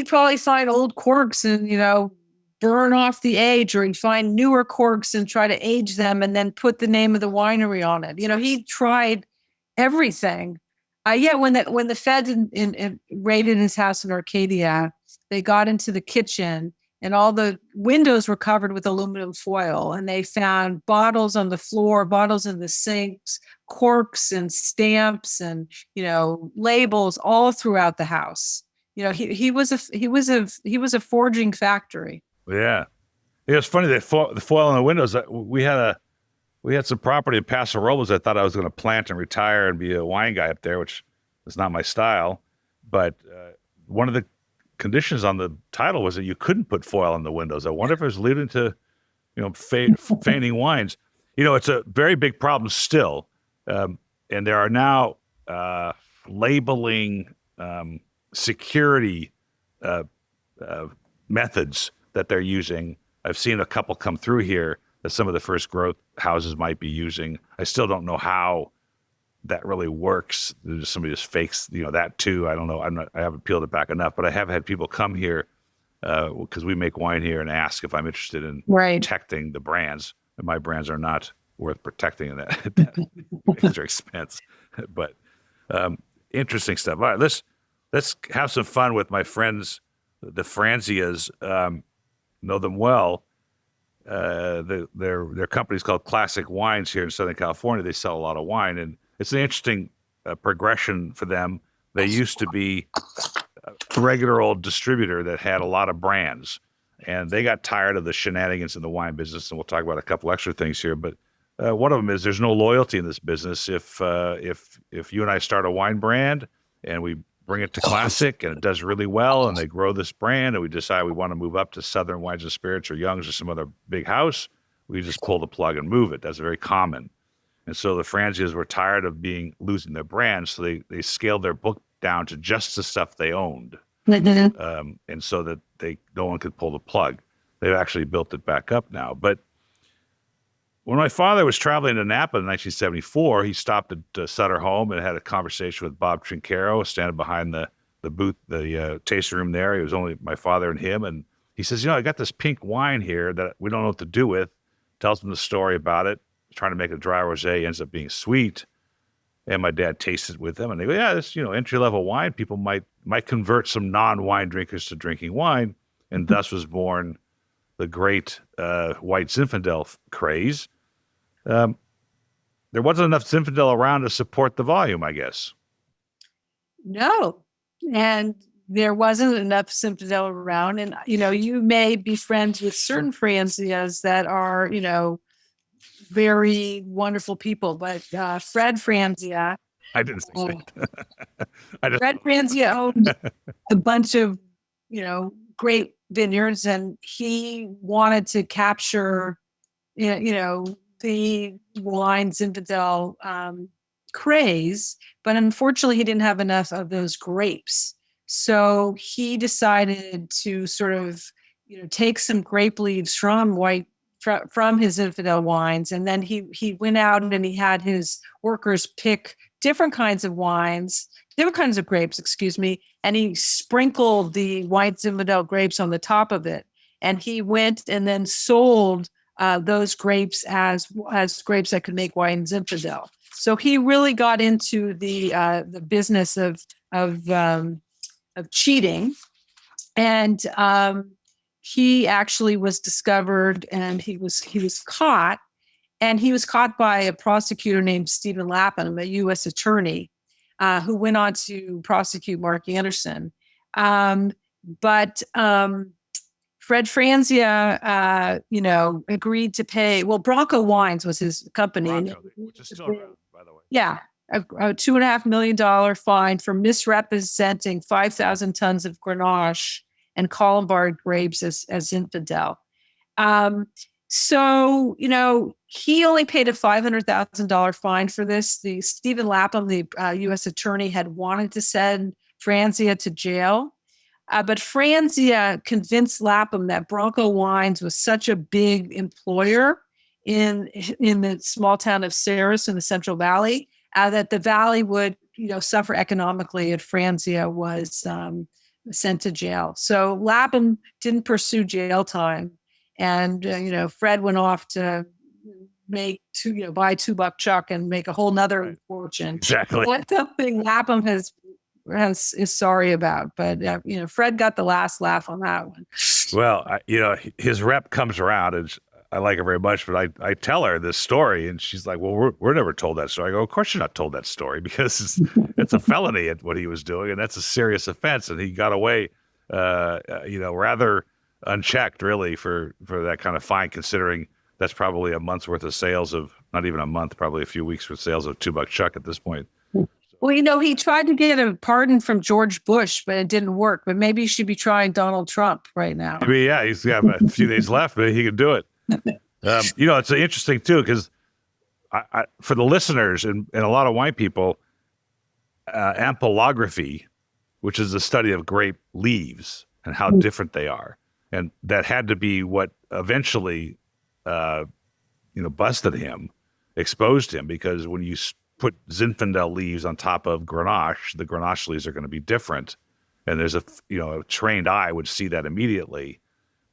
probably find old corks and, burn off the age, or he'd find newer corks and try to age them and then put the name of the winery on it. He tried everything. When the feds raided his house in Arcadia, they got into the kitchen and all the windows were covered with aluminum foil, and they found bottles on the floor, bottles in the sinks, corks and stamps and, labels all throughout the house. He was a forging factory. Yeah. It was funny, the foil on the windows. We had some property in Paso Robles. I thought I was going to plant and retire and be a wine guy up there, which is not my style. But one of the conditions on the title was that you couldn't put foil on the windows. I wonder if it was leading to, feigning wines. It's a very big problem still. And there are now labeling security methods that they're using I've seen a couple come through here that some of the first growth houses might be using. I still don't know how that really works. Somebody just fakes, that too. I don't know. I haven't peeled it back enough, but I have had people come here because we make wine here and ask if I'm interested in protecting the brands. And my brands are not worth protecting at that extra expense. But interesting stuff. All right, let's have some fun with my friends, the Franzias. Know them well. Their company's called Classic Wines here in Southern California. They sell a lot of wine, and it's an interesting progression for them. They used to be a regular old distributor that had a lot of brands, and they got tired of the shenanigans in the wine business. And we'll talk about a couple extra things here, but one of them is there's no loyalty in this business. If you and I start a wine brand and we bring it to Classic and it does really well and they grow this brand and we decide we want to move up to Southern Wines and Spirits or Young's or some other big house, we just pull the plug and move it. That's very common. And so the Franzias were tired of losing their brand, so they scaled their book down to just the stuff they owned, and so that no one could pull the plug. They've actually built it back up now. But when my father was traveling to Napa in 1974, he stopped at Sutter Home and had a conversation with Bob Trinchero, standing behind the booth, the tasting room there. It was only my father and him, and he says, I got this pink wine here that we don't know what to do with. Tells him the story about it. Trying to make a dry rosé, ends up being sweet. And my dad tastes it with them, and they go, yeah, this entry-level wine. People might convert some non-wine drinkers to drinking wine, and thus was born the great white Zinfandel craze. There wasn't enough Zinfandel around to support the volume, I guess. No, and there wasn't enough Zinfandel around, and you may be friends with certain Franzias that are very wonderful people, but Fred Franzia. I didn't say that. Fred Franzia owned a bunch of, great vineyards, and he wanted to capture, the wine Zinfandel craze, but unfortunately he didn't have enough of those grapes. So he decided to sort of, take some grape leaves from his Zinfandel wines, and then he went out and he had his workers pick different kinds of grapes, and he sprinkled the white Zinfandel grapes on the top of it, and he went and then sold those grapes as grapes that could make wine Zinfandel. So he really got into the business of cheating, and he actually was discovered, and he was caught, and he was caught by a prosecutor named Stephen Lapham, a U.S. attorney, who went on to prosecute Mark Anderson. But Fred Franzia, agreed to pay. Well, Bronco Wines was his company, Rancho, which is still around, by the way. Yeah, a $2.5 million fine for misrepresenting 5,000 tons of Grenache and Colombard grapes as Zinfandel. So, he only paid a $500,000 fine for this. The Stephen Lapham, the U.S. attorney, had wanted to send Franzia to jail. But Franzia convinced Lapham that Bronco Wines was such a big employer in the small town of Ceres in the Central Valley, that the valley would, suffer economically if Franzia was sent to jail. So Lapham didn't pursue jail time, and Fred went off to make buy $2 Chuck and make a whole nother fortune. Exactly. That's something Lapham is sorry about, but Fred got the last laugh on that one. Well, his rep comes around, and I like her very much, but I tell her this story, and she's like, well, we're never told that story. I go, of course you're not told that story, because it's a felony at what he was doing, and that's a serious offense, and he got away, rather unchecked, really, for that kind of fine, considering that's probably a month's worth of sales of, not even a month, probably a few weeks worth of sales of $2 Chuck at this point. Well, he tried to get a pardon from George Bush, but it didn't work. But maybe he should be trying Donald Trump right now. Maybe, yeah, he's got a few days left, but he can do it. It's interesting, too, because for the listeners and a lot of wine people, ampelography, which is the study of grape leaves and how different they are, and that had to be what eventually, busted him, exposed him, because when you put Zinfandel leaves on top of Grenache, the Grenache leaves are going to be different. And there's a trained eye would see that immediately.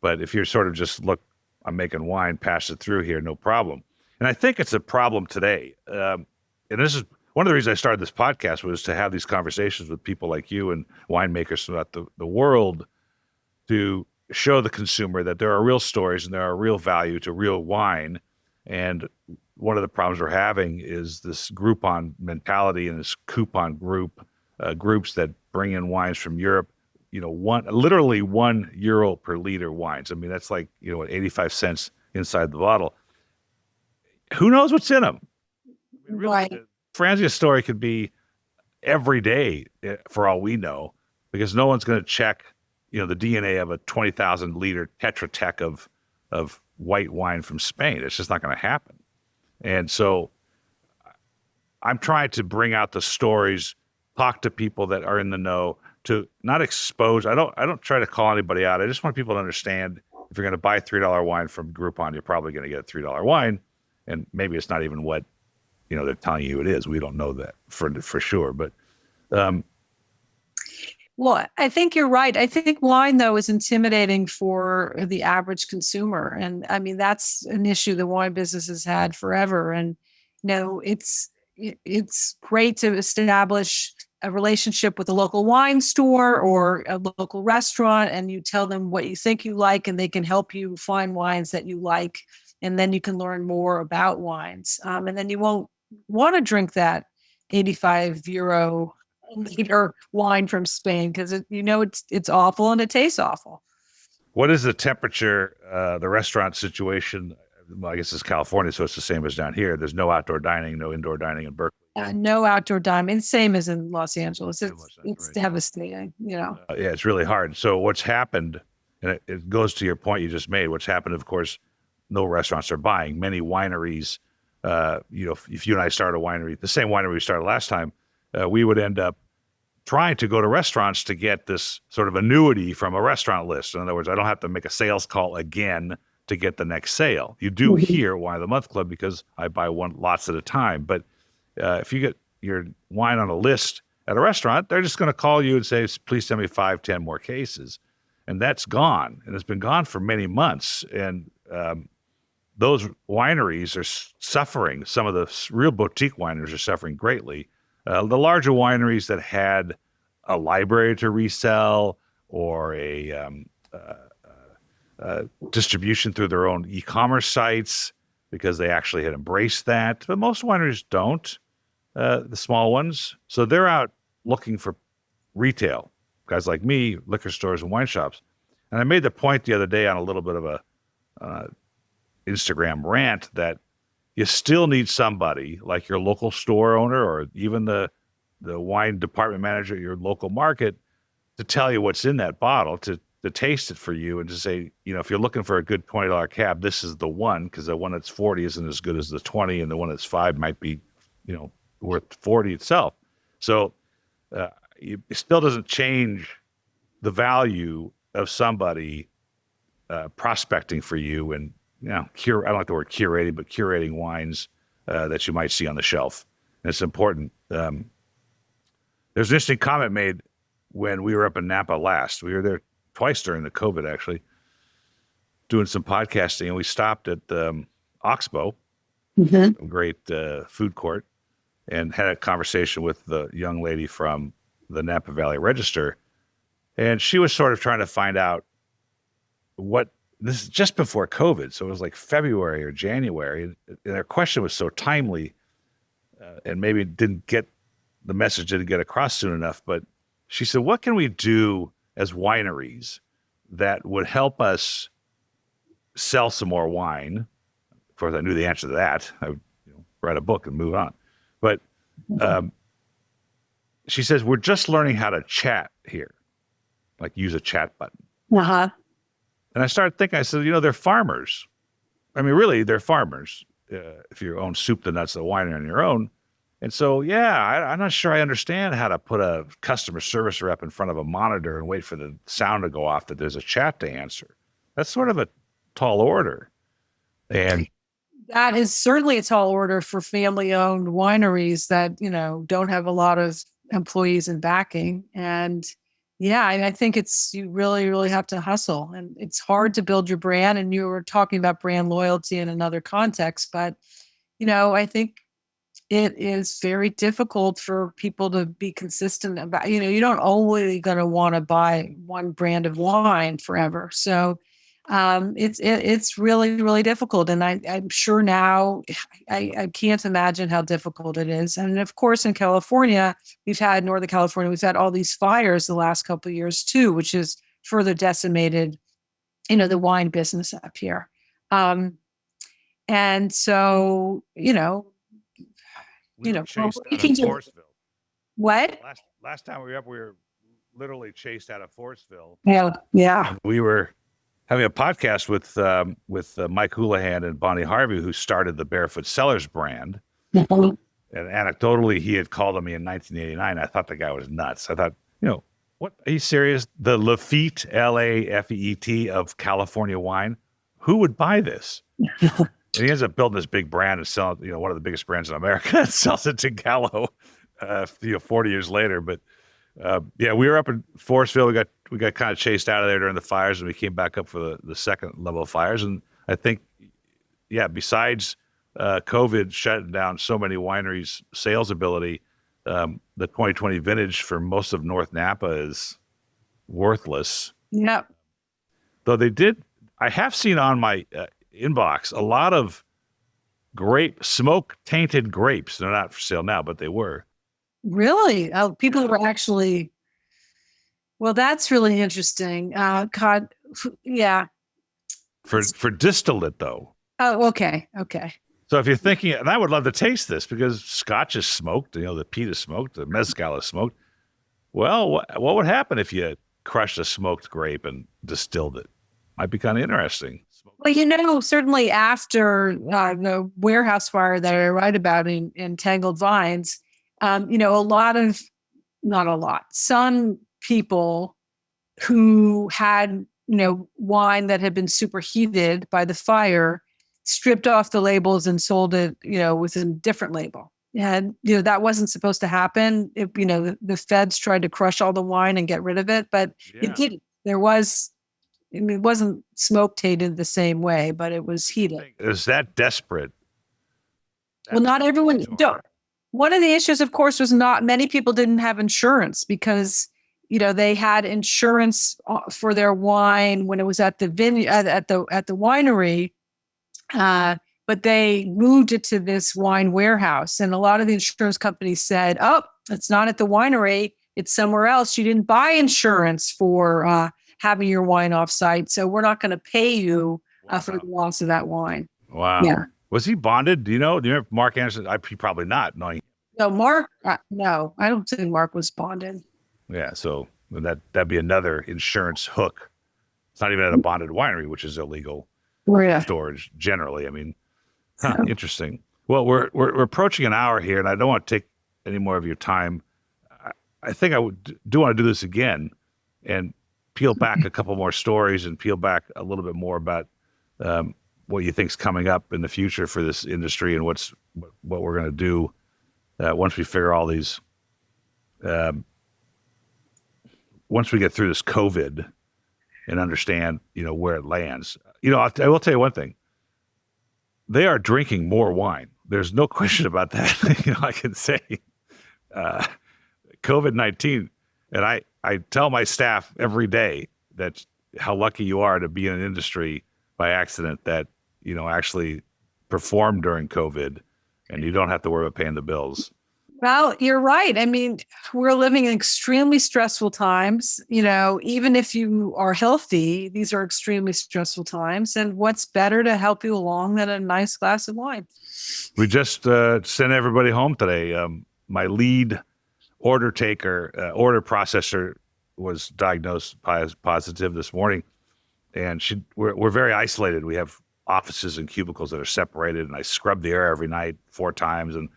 But if you're sort of just, look, I'm making wine, pass it through here, no problem. And I think it's a problem today. And this is one of the reasons I started this podcast, was to have these conversations with people like you and winemakers throughout the world, to show the consumer that there are real stories and there are real value to real wine. And one of the problems we're having is this Groupon mentality and this coupon groups that bring in wines from Europe, literally €1 per liter wines. I mean, that's like, 85 cents inside the bottle. Who knows what's in them? I mean, really, Right. Franzia's story could be every day for all we know, because no one's going to check, the DNA of a 20,000 liter Tetra Tech of white wine from Spain. It's just not going to happen. And so I'm trying to bring out the stories, talk to people that are in the know, to not expose. I don't try to call anybody out. I just want people to understand, if you're going to buy $3 wine from Groupon, you're probably going to get a $3 wine, and maybe it's not even what they're telling you it is. We don't know that for sure, but Well, I think you're right. I think wine, though, is intimidating for the average consumer. And I mean, that's an issue the wine business has had forever. And, it's great to establish a relationship with a local wine store or a local restaurant, and you tell them what you think you like, and they can help you find wines that you like. And then you can learn more about wines. And then you won't want to drink that €85 liter wine from Spain, because it's awful and it tastes awful. what is the temperature, the restaurant situation? Well, I guess it's California, so it's the same as down here. There's no outdoor dining, no indoor dining in Berkeley. No outdoor dining, same as in Los Angeles. It's Right. devastating. Yeah, it's really hard. So what's happened, and it goes to your point you just made, what's happened, of course, no restaurants are buying. Many wineries, if you and I started a winery, the same winery we started last time, we would end up trying to go to restaurants to get this sort of annuity from a restaurant list. In other words, I don't have to make a sales call again to get the next sale. You do here, Wine of the Month Club, because I buy lots at a time. But if you get your wine on a list at a restaurant, they're just going to call you and say, please send me 5, 10 more cases. And that's gone. And it's been gone for many months. And those wineries are suffering. Some of the real boutique wineries are suffering greatly. The larger wineries that had a library to resell, or a distribution through their own e-commerce sites, because they actually had embraced that. But most wineries don't, the small ones. So they're out looking for retail, guys like me, liquor stores and wine shops. And I made the point the other day on a little bit of a Instagram rant that you still need somebody like your local store owner, or even the wine department manager at your local market, to tell you what's in that bottle, to taste it for you, and to say, if you're looking for a good $20 cab, this is the one, because the one that's 40 isn't as good as the 20, and the one that's 5 might be, worth 40 itself. So it still doesn't change the value of somebody prospecting for you, and I don't like the word curating, but curating wines that you might see on the shelf. And it's important. There's an interesting comment made when we were up in Napa last. We were there twice during the COVID, actually, doing some podcasting, and we stopped at Oxbow, a great food court, and had a conversation with the young lady from the Napa Valley Register. And she was sort of trying to find out this is just before COVID, so it was like February or January, and her question was so timely, and maybe the message didn't get across soon enough. But she said, what can we do as wineries that would help us sell some more wine? Of course, I knew the answer to that. I would write a book and move on. But she says, we're just learning how to chat here, like use a chat button. Uh-huh. And I started thinking, I said, they're farmers. I mean, really, they're farmers. If you own soup to nuts, the winery on your own. And so, I'm not sure I understand how to put a customer service rep in front of a monitor and wait for the sound to go off that there's a chat to answer. That's sort of a tall order. And that is certainly a tall order for family-owned wineries that, don't have a lot of employees and backing. And yeah, I think you really, really have to hustle, and it's hard to build your brand. And you were talking about brand loyalty in another context, but I think it is very difficult for people to be consistent about, you don't always going to want to buy one brand of wine forever. So it's really, really difficult. And I'm sure now I can't imagine how difficult it is. And of course, in California, Northern California, we've had all these fires the last couple of years too, which has further decimated, the wine business up here. And so, we were chased out of Forestville. What? Last time we were up, we were literally chased out of Forestville. Yeah. And we were having a podcast with Mike Houlihan and Bonnie Harvey, who started the Barefoot Cellars brand. And anecdotally, he had called on me in 1989. I thought the guy was nuts. I thought, what? Are you serious? The Lafite, Lafeet of California wine? Who would buy this? And he ends up building this big brand and selling, one of the biggest brands in America, and sells it to Gallo, 40 years later. But we were up in Forestville. We got kind of chased out of there during the fires, and we came back up for the second level of fires. And I think, besides COVID shutting down so many wineries' sales ability, the 2020 vintage for most of North Napa is worthless. Yeah. Though I have seen on my inbox a lot of smoke tainted grapes. They're not for sale now, but they were. Really? People were actually. Well, that's really interesting. Yeah. For distillate, though. Oh, okay. So if you're thinking, and I would love to taste this because Scotch is smoked, the peat is smoked, the mezcal is smoked. Well, what would happen if you crushed a smoked grape and distilled it? Might be kind of interesting. Well, certainly after the warehouse fire that I write about in Tangled Vines, some people who had, wine that had been superheated by the fire stripped off the labels and sold it, with a different label. And, that wasn't supposed to happen. The feds tried to crush all the wine and get rid of it, but it didn't. It wasn't smoke tainted the same way, but it was heated. Is that desperate? Well, not everyone. One of the issues, of course, was not many people didn't have insurance because, they had insurance for their wine when it was at the at the winery, but they moved it to this wine warehouse, and a lot of the insurance companies said, "Oh, it's not at the winery; it's somewhere else. You didn't buy insurance for having your wine offsite, so we're not going to pay you for the loss of that wine." Wow. Yeah. Was he bonded? Do you know? Do you remember Mark Anderson? He probably not. Knowing. No, Mark. No, I don't think Mark was bonded. Yeah, so that'd be another insurance hook. It's not even at a bonded winery, which is illegal storage generally. I mean, interesting. Well, we're approaching an hour here, and I don't want to take any more of your time. I think I want to do this again, and peel back a couple more stories and peel back a little bit more about what you think's coming up in the future for this industry and what we're going to do once we figure all these. Once we get through this COVID and understand, where it lands. I will tell you one thing. They are drinking more wine. There's no question about that. I can say COVID-19, and I tell my staff every day that how lucky you are to be in an industry by accident that, actually performed during COVID and you don't have to worry about paying the bills. Well, you're right. I mean, we're living in extremely stressful times. Even if you are healthy, these are extremely stressful times. And what's better to help you along than a nice glass of wine? We just sent everybody home today. My lead order processor was diagnosed positive this morning, and we're very isolated. We have offices and cubicles that are separated, and I scrub the air every night 4 times, and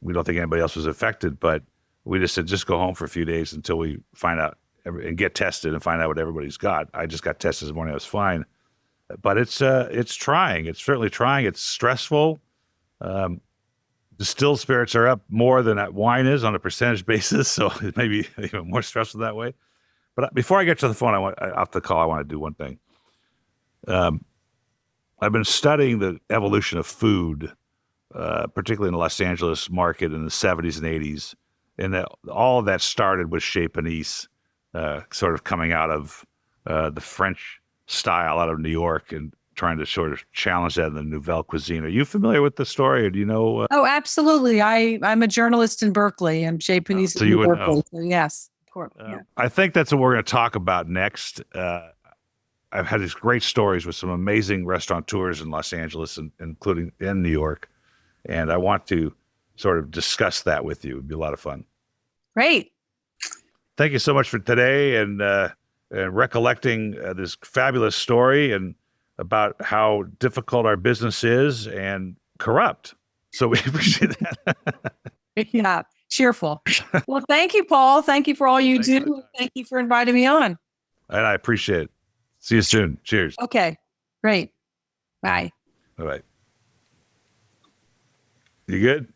we don't think anybody else was affected, but we just said, just go home for a few days until we find out and get tested and find out what everybody's got. I just got tested this morning. I was fine. but it's trying. It's certainly trying. It's stressful. Distilled spirits are up more than that wine is on a percentage basis, so it may be even more stressful that way. But before I get to the phone, off the call, I want to do one thing. I've been studying the evolution of food, particularly in the Los Angeles market in the 70s and 80s. And all of that started with Chez Panisse, sort of coming out of the French style out of New York and trying to sort of challenge that in the Nouvelle cuisine. Are you familiar with the story, or do you know? Oh, absolutely. I'm a journalist in Berkeley. I'm Chez Panisse So you in would Berkeley. know. So yes, of course. Yeah. I think that's what we're going to talk about next. I've had these great stories with some amazing restaurateurs in Los Angeles, including in New York. And I want to sort of discuss that with you. It'd be a lot of fun. Great. Thank you so much for today and recollecting this fabulous story and about how difficult our business is and corrupt. So we appreciate that. Yeah. Cheerful. Well, thank you, Paul. Thank you for all you do. Thank you for inviting me on. And I appreciate it. See you soon. Cheers. Okay. Great. Bye. All right. You good?